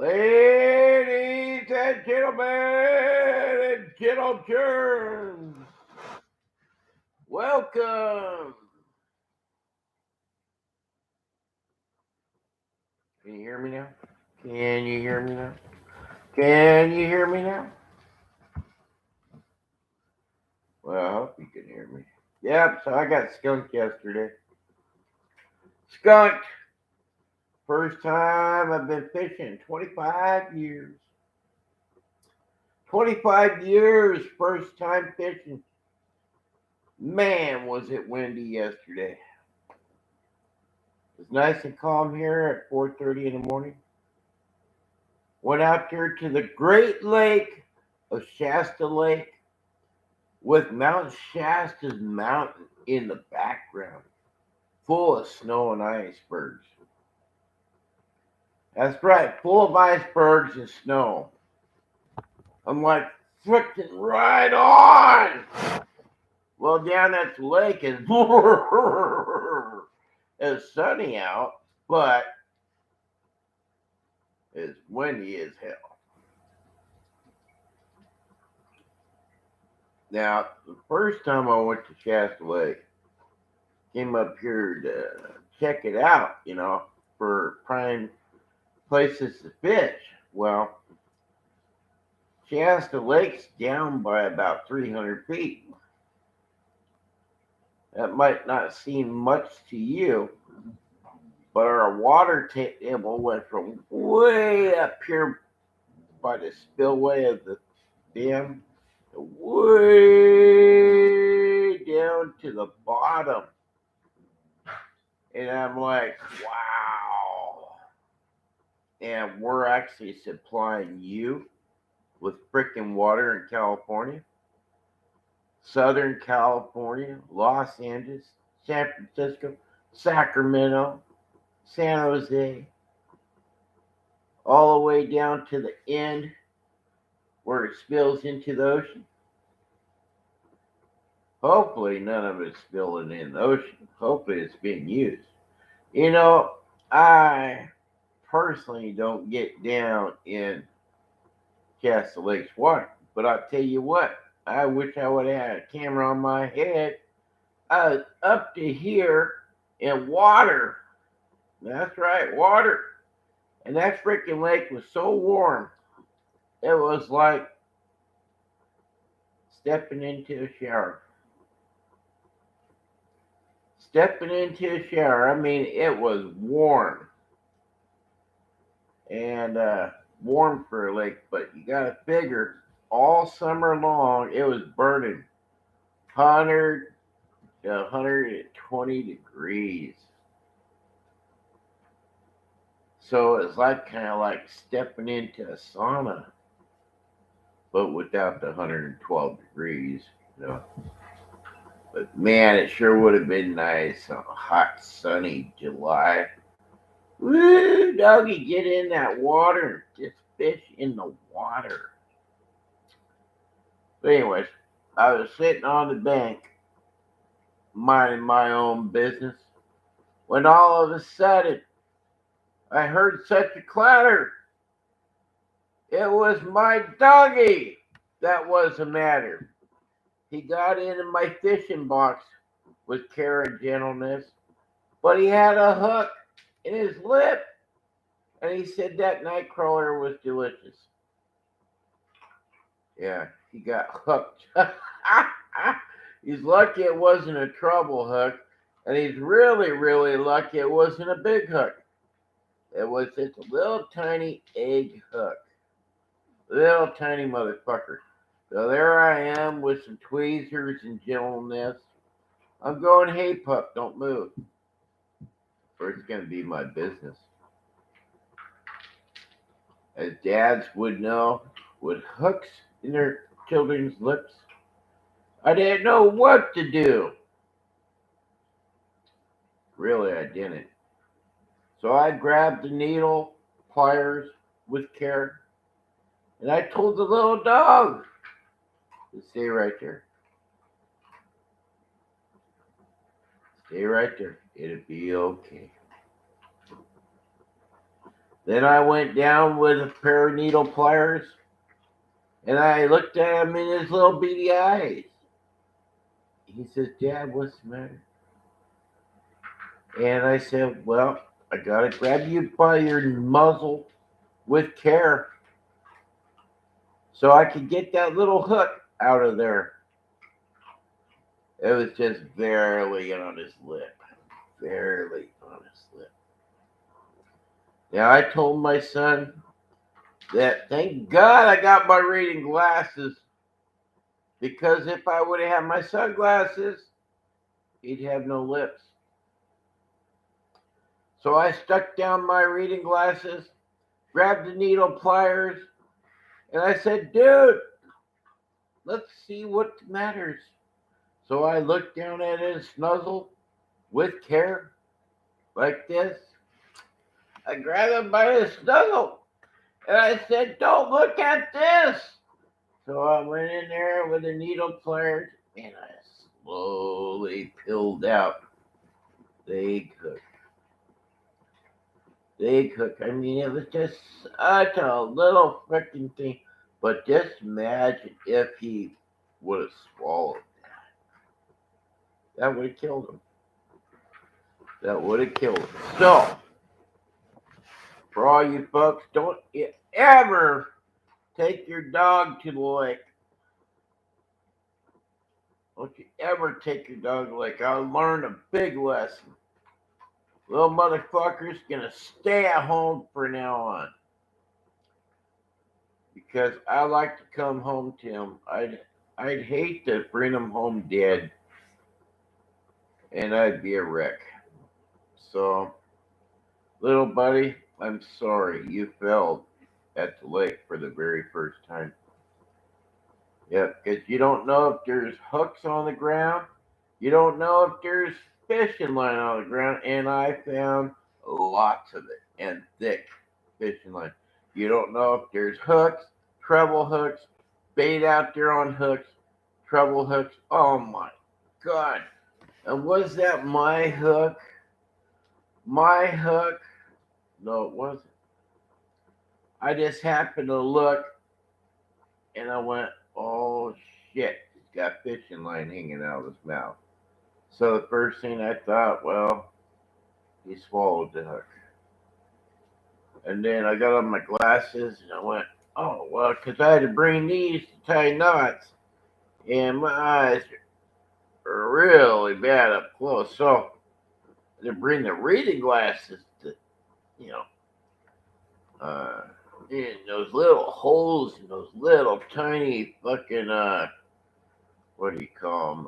Ladies and gentlemen and gentlemen, welcome. Can you hear me now? Can you hear me now? Can you hear me now? Well, I hope you can hear me. Yep, so I got skunked yesterday. Skunked. First time I've been fishing in 25 years. 25 years, first time fishing. Man, was it windy yesterday. It was nice and calm here at 4:30 in the morning. Went out there to the Great Lake of Shasta Lake with Mount Shasta's mountain in the background, full of snow and icebergs. That's right, full of icebergs and snow. I'm like, freaking right on. Well, down at the lake it's sunny out, but it's windy as hell. Now, the first time I went to Shasta Lake, came up here to check it out, for prime places to fish. Well, Shasta Lake's down by about 300 feet. That might not seem much to you, but our water table went from way up here by the spillway of the dam to way down to the bottom. And I'm like, wow. And we're actually supplying you with freaking water in California, Southern California, Los Angeles, San Francisco, Sacramento, San Jose, all the way down to the end where it spills into the ocean. Hopefully none of it's spilling in the ocean. Hopefully it's being used. I personally don't get down in Shasta Lake's water, but I'll tell you what, I wish I would have had a camera on my head. I was up to here in water. That's right, water. And that freaking lake was so warm. It was like stepping into a shower. Stepping into a shower. I mean, it was warm. And warm for a lake, but you got to figure all summer long it was burning 100 to 120 degrees. So it's like kind of like stepping into a sauna, but without the 112 degrees, But man, it sure would have been nice on a hot, sunny July. Woo, doggy, get in that water and just fish in the water. But anyways, I was sitting on the bank, minding my own business, when all of a sudden, I heard such a clatter. It was my doggy that was the matter. He got into my fishing box with care and gentleness, but he had a hook in his lip, and he said that night crawler was delicious. Yeah, he got hooked. He's lucky it wasn't a trouble hook, and he's really, really lucky it wasn't a big hook. It was just a little tiny egg hook. Little tiny motherfucker. So there I am with some tweezers and gentleness. I'm going, hey pup, don't move. Or it's going to be my business. As dads would know, with hooks in their children's lips, I didn't know what to do. Really, I didn't. So I grabbed the needle, pliers with care, and I told the little dog to stay right there. Stay right there. It'll be okay. Then I went down with a pair of needle pliers and I looked at him in his little beady eyes. He says, Dad, what's the matter? And I said, well, I gotta grab you by your muzzle with care so I could get that little hook out of there. It was just barely on his lip. Barely on his lip. Now I told my son that thank God I got my reading glasses, because if I would have had my sunglasses, he'd have no lips. So I stuck down my reading glasses, grabbed the needle pliers, and I said, dude, let's see what matters. So I looked down at his snuzzle with care, like this. I grabbed him by his snuzzle, and I said, don't look at this. So I went in there with the needle pliers, and I slowly peeled out the egg hook. The egg hook, I mean, it was just such a little freaking thing. But just imagine if he would have swallowed that. That would have killed him. That would have killed him. So, for all you folks, don't ever take your dog to the lake. Don't you ever take your dog to the lake. I learned a big lesson. Little motherfucker's gonna stay at home from now on. Because I like to come home to him. I'd hate to bring him home dead. And I'd be a wreck. So, little buddy, I'm sorry you fell at the lake for the very first time. Yep, because you don't know if there's hooks on the ground. You don't know if there's fishing line on the ground. And I found lots of it, and thick fishing line. You don't know if there's hooks, treble hooks, bait out there on hooks, treble hooks. Oh my God. And was that my hook? My hook? No, it wasn't. I just happened to look and I went, oh shit, he's got fishing line hanging out of his mouth. So the first thing I thought, well, he swallowed the hook. And then I got on my glasses and I went, oh, well, because I had to bring these to tie knots. And my eyes are really bad up close. So I had to bring the reading glasses to, you know, in those little holes in those little tiny fucking, what do you call them?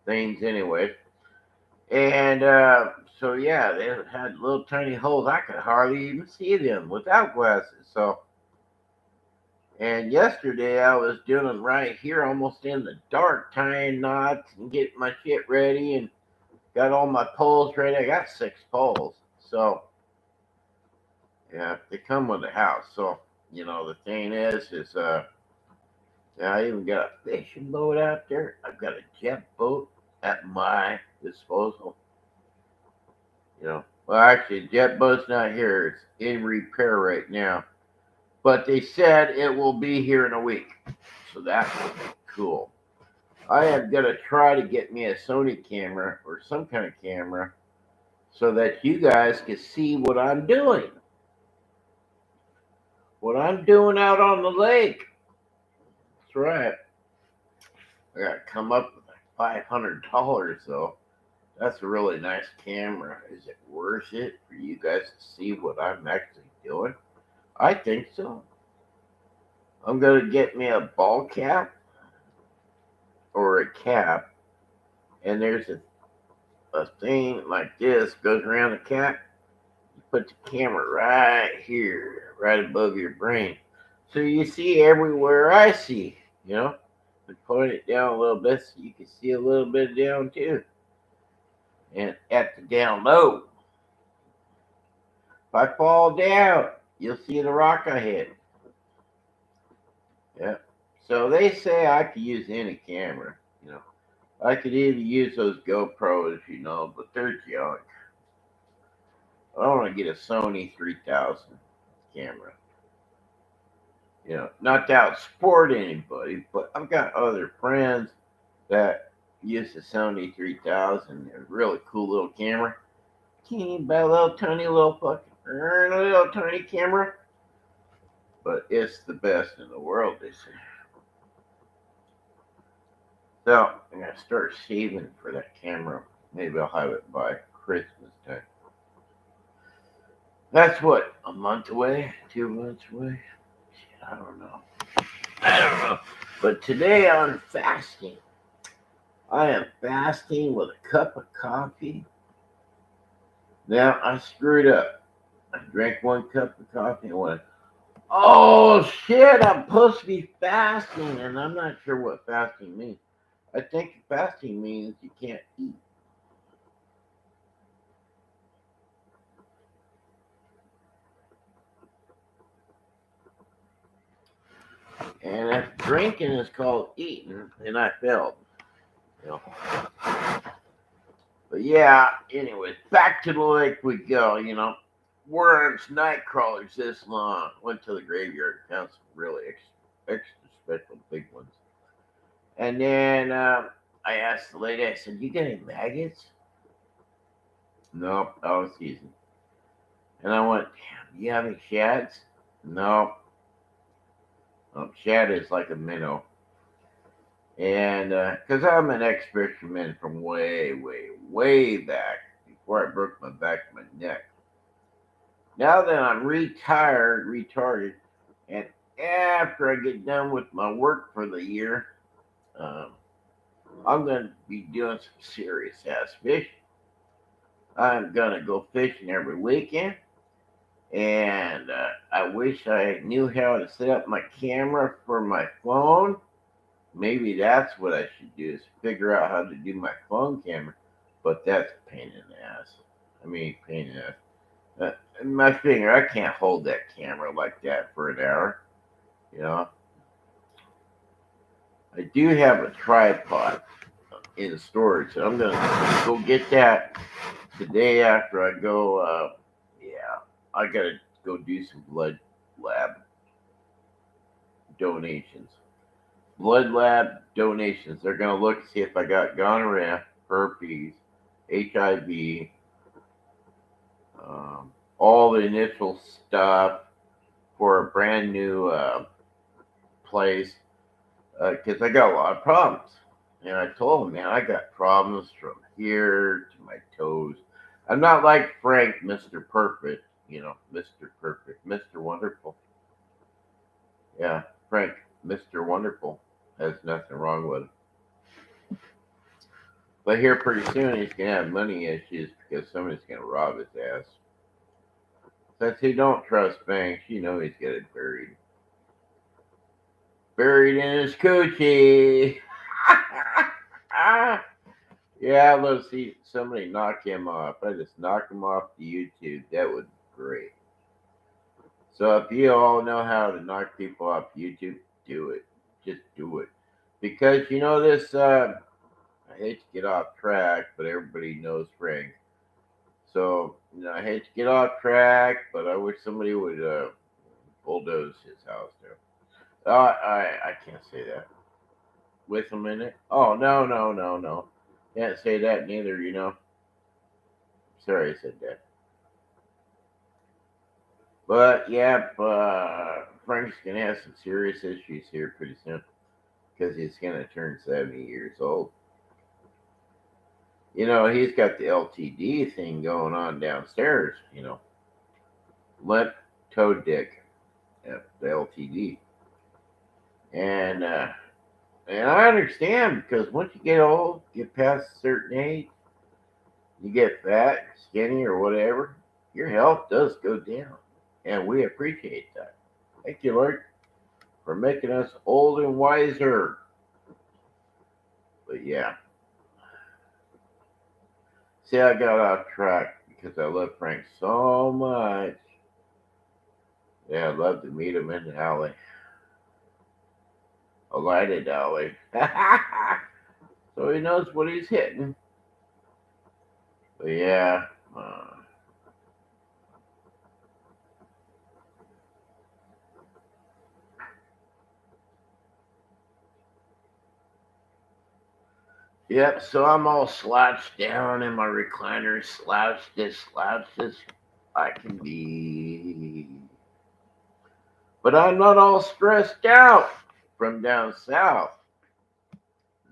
Things anyway. And so yeah, they had little tiny holes. I could hardly even see them without glasses. So, and yesterday I was doing right here, almost in the dark, tying knots and getting my shit ready, and got all my poles ready. I got 6 poles. So yeah, they come with the house. So the thing is yeah, I even got a fishing boat out there. I've got a jet boat at my disposal. Well, actually, jet boat's not here. It's in repair right now. But they said it will be here in a week. So that's cool. I am going to try to get me a Sony camera or some kind of camera so that you guys can see what I'm doing. What I'm doing out on the lake. That's right. I got to come up with like $500 though. That's a really nice camera. Is it worth it for you guys to see what I'm actually doing? I think so. I'm going to get me a ball cap or a cap, and there's a thing like this goes around the cap. You put the camera right here, right above your brain. So you see everywhere I see, And point it down a little bit so you can see a little bit down too. And at the down low, if I fall down, you'll see the rock I hit. Yeah. So they say I could use any camera, you know. I could even use those GoPros, but they're junk. I don't want to get a Sony 3000 camera. Not to outsport anybody, but I've got other friends that use the Sony 3000. They're a really cool little camera. Can't even buy a little tiny little tiny camera, but it's the best in the world, they say. So I'm gonna start saving for that camera. Maybe I'll have it by Christmas time. That's what, a month away, 2 months away. I don't know. I don't know. But today I'm fasting. I am fasting with a cup of coffee. Now I screwed up. I drank 1 cup of coffee and went, oh shit, I'm supposed to be fasting, and I'm not sure what fasting means. I think fasting means you can't eat. And if drinking is called eating, then I failed. You know. But yeah, anyways, back to the lake we go, Worms, night crawlers this long. Went to the graveyard, found some really extra special big ones. And then I asked the lady, I said, you got any maggots? Nope, all season. And I went, damn, you have any shads? No. Shad is like a minnow. And because I'm an ex-fisherman from way, way, way back, before I broke my back and my neck. Now that I'm retarded, and after I get done with my work for the year, um, I'm going to be doing some serious ass fishing. I'm going to go fishing every weekend. And I wish I knew how to set up my camera for my phone. Maybe that's what I should do, is figure out how to do my phone camera. But that's a pain in the ass. Pain in the ass. My finger, I can't hold that camera like that for an hour. You know, I do have a tripod in storage, so I'm gonna go get that the day after I go. Yeah, I gotta go do some blood lab donations. Blood lab donations. They're gonna look to see if I got gonorrhea, herpes, HIV, all the initial stuff for a brand new place, because I got a lot of problems. And I told him, man, I got problems from here to my toes. I'm not like Frank, Mr. Perfect, Mr. Perfect, Mr. Wonderful. Yeah, Frank, Mr. Wonderful, has nothing wrong with him. But here pretty soon he's going to have money issues because somebody's going to rob his ass. Since he don't trust banks, he's going to get buried. Buried in his coochie. Yeah, let's see somebody knock him off. I just knock him off to YouTube. That would be great. So if you all know how to knock people off YouTube, do it. Just do it. Because this, I hate to get off track, but everybody knows Frank. So, I hate to get off track, but I wish somebody would bulldoze his house there. I can't say that. With him in it? Oh, no, no, no, no. Can't say that neither, Sorry I said that. But, yeah, Frank's going to have some serious issues here pretty soon because he's going to turn 70 years old. He's got the LTD thing going on downstairs, Limp toe dick, the LTD. And I understand because once you get old, get past a certain age, you get fat, skinny, or whatever, your health does go down. And we appreciate that. Thank you, Lord, for making us old and wiser. But yeah. See, I got off track because I love Frank so much. Yeah, I'd love to meet him in the alley. a lighted alley. So he knows what he's hitting. But yeah. Yep, so I'm all slouched down in my recliner, slouched as I can be. But I'm not all stressed out from down south.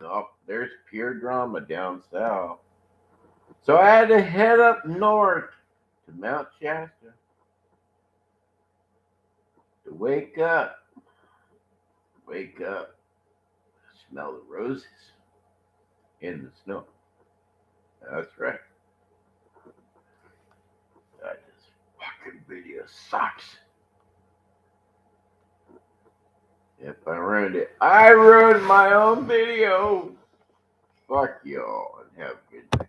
Nope, there's pure drama down south. So I had to head up north to Mount Shasta to wake up, smell the roses in the snow. That's right. This fucking video sucks. If I ruined it, I ruined my own video. Fuck y'all and have a good night.